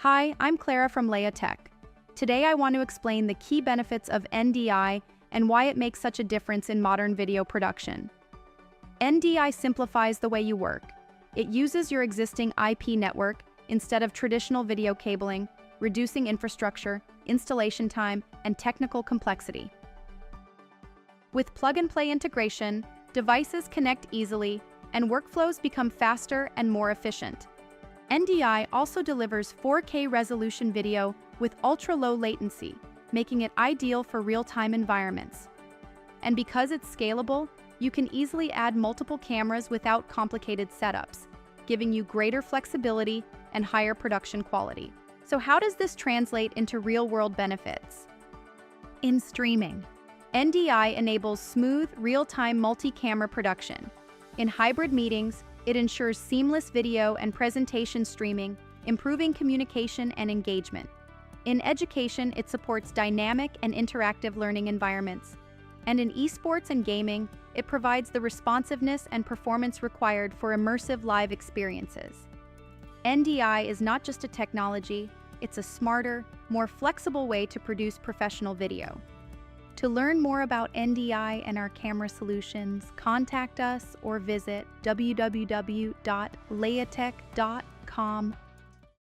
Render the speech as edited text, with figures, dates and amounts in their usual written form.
Hi, I'm Clara from Laia Tech. Today I want to explain the key benefits of NDI and why it makes such a difference in modern video production. NDI simplifies the way you work. It uses your existing IP network instead of traditional video cabling, reducing infrastructure, installation time, and technical complexity. With plug-and-play integration, devices connect easily, and workflows become faster and more efficient. NDI also delivers 4K resolution video with ultra-low latency, making it ideal for real-time environments. And because it's scalable, you can easily add multiple cameras without complicated setups, giving you greater flexibility and higher production quality. So how does this translate into real-world benefits? In streaming, NDI enables smooth, real-time multi-camera production. In hybrid meetings, it ensures seamless video and presentation streaming, improving communication and engagement. In education, it supports dynamic and interactive learning environments. And in esports and gaming, it provides the responsiveness and performance required for immersive live experiences. NDI is not just a technology, it's a smarter, more flexible way to produce professional video. To learn more about NDI and our camera solutions, contact us or visit www.laiatech.com.